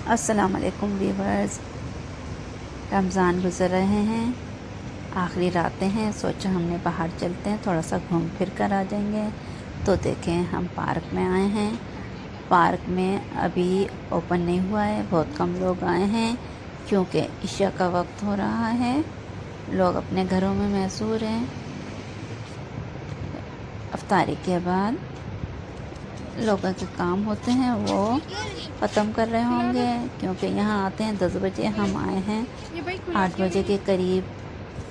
अस्सलाम वालेकुम व्यूवर्स। रमज़ान गुज़र रहे हैं, आखिरी रातें हैं। सोचा हमने बाहर चलते हैं, थोड़ा सा घूम फिर कर आ जाएंगे। तो देखें हम पार्क में आए हैं। पार्क में अभी ओपन नहीं हुआ है, बहुत कम लोग आए हैं क्योंकि इशा का वक्त हो रहा है। लोग अपने घरों में मसरूफ़ हैं। इफ्तारी के बाद लोगों के काम होते हैं वो ख़त्म कर रहे होंगे क्योंकि यहाँ आते हैं 10 बजे। हम आए हैं 8 बजे के करीब।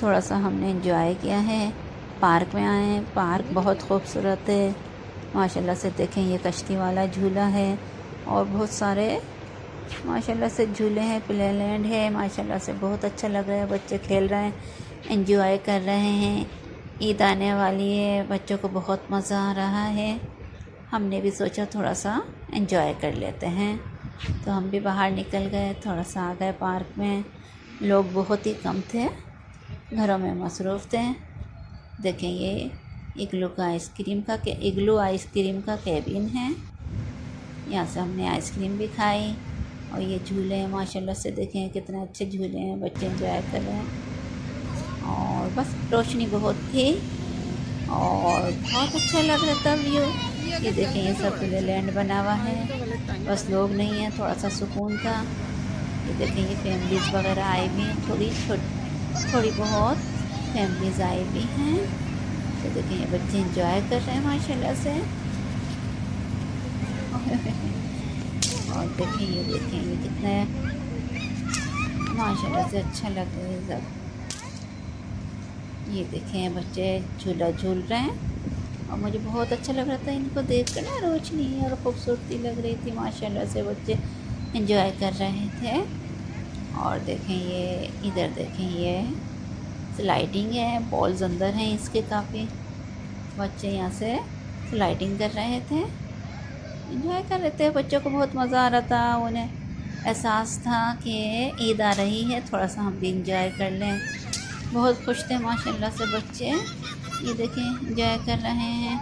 थोड़ा सा हमने एंजॉय किया है, पार्क में आए हैं। पार्क बहुत खूबसूरत है माशाल्लाह से। देखें ये कश्ती वाला झूला है और बहुत सारे माशाल्लाह से झूले हैं। प्ले लैंड है माशाल्लाह से, बहुत अच्छा लग रहा है। बच्चे खेल रहे हैं, एंजॉय कर रहे हैं। ईद आने वाली है, बच्चों को बहुत मज़ा आ रहा है। हमने भी सोचा थोड़ा सा एंजॉय कर लेते हैं, तो हम भी बाहर निकल गए, थोड़ा सा आ गए पार्क में। लोग बहुत ही कम थे, घरों में मसरूफ़ थे। देखें ये इग्लू आइसक्रीम का केबिन है। यहाँ से हमने आइसक्रीम भी खाई और ये झूले हैं माशाल्लाह से। देखें कितने अच्छे झूले हैं, बच्चे एंजॉय कर रहे हैं। और बस रोशनी बहुत थी और बहुत अच्छा लग रहा था व्यू। ये देखें ये सब प्ले लैंड बना हुआ है, बस लोग नहीं हैं, थोड़ा सा सुकून था। ये देखें ये फैमिलीज़ वगैरह आई भी हैं, थोड़ी बहुत फैमिलीज़ आई भी हैं। तो देखें ये बच्चे एंजॉय कर रहे हैं माशाल्लाह से। और देखें ये कितना माशाल्लाह से अच्छा लग रहा है सब। ये देखें बच्चे झूला झूल रहे हैं और मुझे बहुत अच्छा लग रहा था इनको देख कर ना। रोशनी और ख़ूबसूरती लग रही थी माशाल्लाह से, बच्चे एंजॉय कर रहे थे। और देखें ये इधर देखें ये स्लाइडिंग है, बॉल्स अंदर हैं इसके काफ़ी। बच्चे यहाँ से स्लाइडिंग कर रहे थे, एंजॉय कर रहे थे। बच्चों को बहुत मज़ा आ रहा था, उन्हें एहसास था कि ईद आ रही है, थोड़ा सा हम भी इंजॉय कर लें। बहुत खुश थे माशाल्लाह से बच्चे। ये देखें एंजॉय कर रहे हैं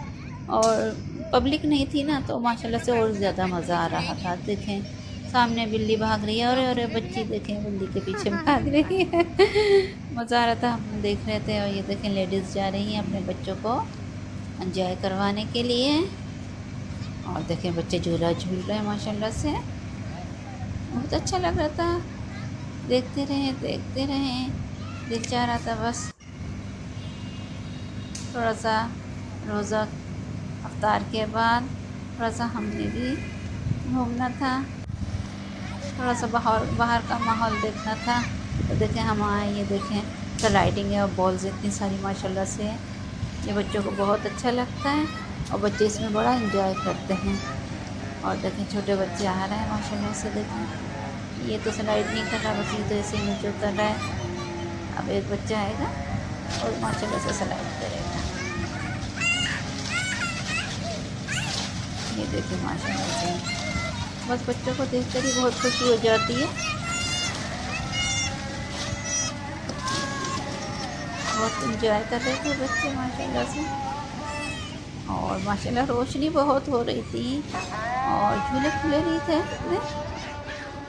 और पब्लिक नहीं थी ना, तो माशाल्लाह से और ज़्यादा मज़ा आ रहा था। देखें सामने बिल्ली भाग रही है, और बच्ची देखें बिल्ली के पीछे भाग रही है। मज़ा आ रहा था, हम देख रहे थे। और ये देखें लेडीज़ जा रही हैं अपने बच्चों को एंजॉय करवाने के लिए। और देखें बच्चे झूला झूल रहे हैं माशाल्लाह से, बहुत अच्छा लग रहा था। देखते रहें, दिल चाह रहा था बस थोड़ा सा रोज़ा इफ्तार के बाद थोड़ा सा हमने भी घूमना था, थोड़ा सा बाहर का माहौल देखना था। तो देखें हम आए, ये देखें स्लाइडिंग है और बॉल्स इतनी सारी माशाल्लाह से। ये बच्चों को बहुत अच्छा लगता है और बच्चे इसमें बड़ा एंजॉय करते हैं। और देखें छोटे बच्चे आ रहे हैं माशाल्लाह से। देखें ये तो स्लाइड नहीं कर रहा, बस ये तो ऐसे ही नीचे उतर रहा है। अब एक बच्चा आएगा और माशाल्लाह से स्लाइड करेगा। ये देखिए माशाल्लाह से, बस बच्चों को देखकर ही बहुत खुशी हो जाती है। बहुत इंजॉय कर रहे थे बच्चे माशाल्लाह से। और माशाल्लाह रोशनी बहुत हो रही थी और झूले खुले नहीं थे इतने,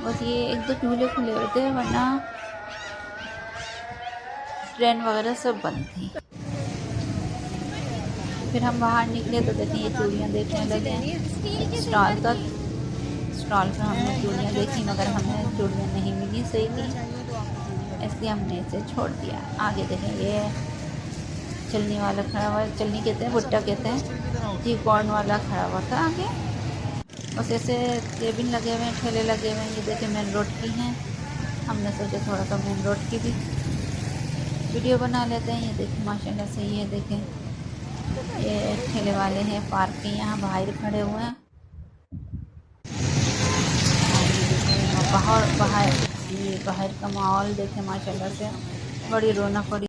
बस ये 1-2 झूले खुले हुए थे, वरना ट्रेन वगैरह सब बंद थी। फिर हम बाहर निकले तो देखें ये चूड़ियाँ देखने लगे। स्टॉल पर हमने चूड़ियाँ देखी, मगर हमें चूड़ियाँ नहीं मिली सही थी, इसलिए हमने इसे छोड़ दिया। आगे देखें ये चलनी वाला खड़ा हुआ है, चलनी कहते हैं, भुट्टा कहते हैं जी, कॉर्न वाला खड़ा हुआ था आगे। बस ऐसे केबिन लगे हुए हैं, ठेले लगे हुए हैं। ये देखें मेन रोड की हैं, हमने सोचा थोड़ा सा मेन रोड की भी वीडियो बना लेते हैं। ये देखें माशाल्लाह से, ये देखें ये ठेले वाले हैं पार्क के यहाँ बाहर खड़े हुए हैं। बाहर का माहौल देखें माशाल्लाह से, बड़ी रौनक, बड़ी